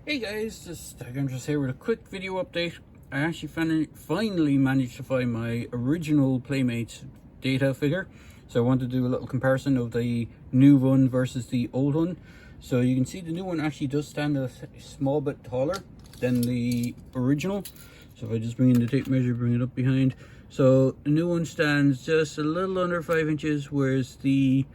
Hey guys, I'm just here with a quick video update. I actually finally managed to find my original Playmates Data figure. So I wanted to do a little comparison of the new one versus the old one. So you can see the new one actually does stand a small bit taller than the original. So if I just bring in the tape measure, bring it up behind. So the new one stands just a little under 5 inches, whereas the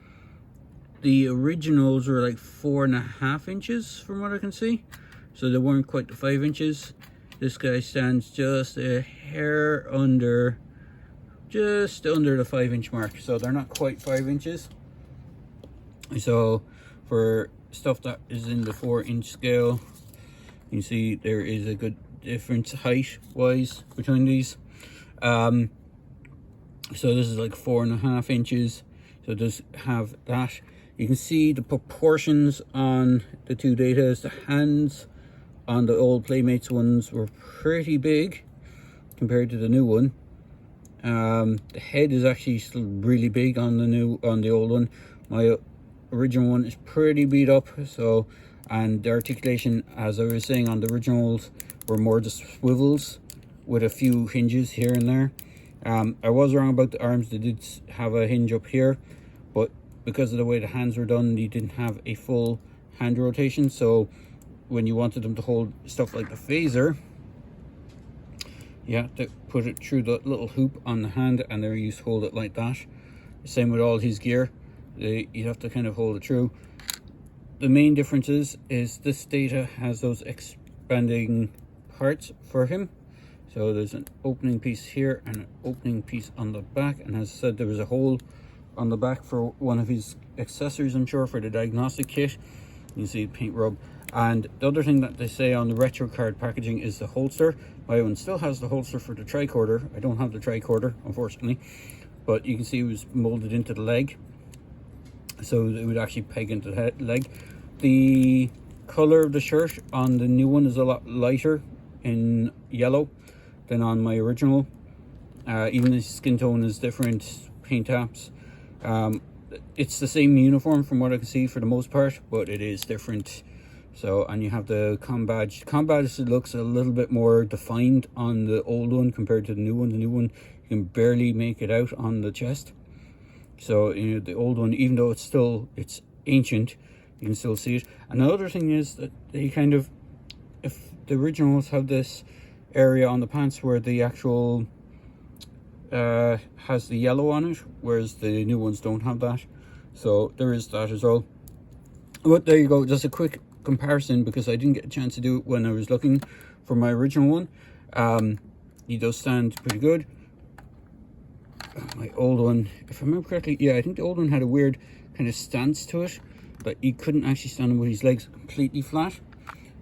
originals were like 4.5 inches from what I can see. So they weren't quite the 5 inches. This guy stands just a hair under, just under the 5-inch mark. So they're not quite 5 inches. So for stuff that is in the 4-inch scale, you see there is a good difference height wise between these. So this is like 4.5 inches. So it does have that. You can see the proportions on the two datas. The hands on the old Playmates ones were pretty big compared to the new one. The head is actually still really big on the old one. My original one is pretty beat up. So, and the articulation, as I was saying, on the originals were more just swivels with a few hinges here and there. I was wrong about the arms. They did have a hinge up here, but because of the way the hands were done, they didn't have a full hand rotation. So when you wanted them to hold stuff like the phaser, you have to put it through the little hoop on the hand, and there you used to hold it like that. Same with all his gear, you have to kind of hold it through. The main difference is this Data has those expanding parts for him. So there's an opening piece here and an opening piece on the back, and as I said, there was a hole on the back for one of his accessories, I'm sure, for the diagnostic kit. You see paint rub. And the other thing that they say on the retro card packaging is the holster. My one still has the holster for the tricorder. I don't have the tricorder, unfortunately, but you can see it was molded into the leg, so it would actually peg into the leg. The color of the shirt on the new one is a lot lighter in yellow than on my original. Even the skin tone is different, paint apps. It's the same uniform from what I can see for the most part, but it is different. So, and you have the com badge. The com badge looks a little bit more defined on the old one compared to the new one. The new one, you can barely make it out on the chest. So, you know, the old one, even though it's ancient, you can still see it. And the other thing is that they kind of, if the originals have this area on the pants where the actual has the yellow on it, whereas the new ones don't have that. So there is that as well. But there you go, just a quick comparison, because I didn't get a chance to do it when I was looking for my original one. He does stand pretty good. My old one, if I remember correctly, yeah, I think the old one had a weird kind of stance to it, but he couldn't actually stand with his legs completely flat.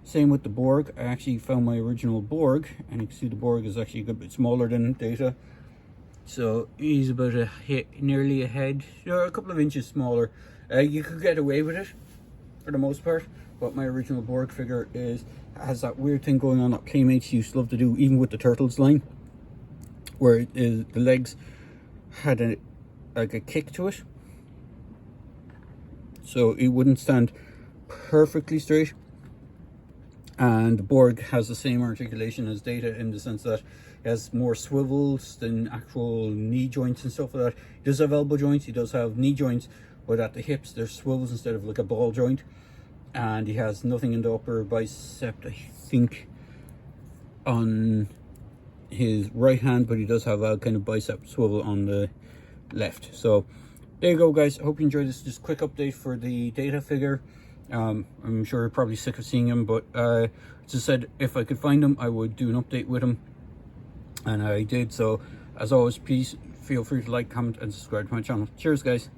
Same with the Borg. I actually found my original Borg, and you can see the Borg is actually a good bit smaller than Data. So he's about nearly a head, a couple of inches smaller. You could get away with it for the most part, but my original Borg figure has that weird thing going on that Playmates used to love to do, even with the Turtles line, where the legs had like a kick to it, so it wouldn't stand perfectly straight. And the Borg has the same articulation as Data, in the sense that it has more swivels than actual knee joints and stuff like that. He does have elbow joints, he does have knee joints, but at the hips there's swivels instead of like a ball joint. And he has nothing in the upper bicep, I think, on his right hand, but he does have a kind of bicep swivel on the left. So there you go, guys. I hope you enjoyed this just quick update for the Data figure. I'm sure you're probably sick of seeing him, but as I said, if I could find him, I would do an update with him, and I did. So as always, please feel free to like, comment, and subscribe to my channel. Cheers, guys.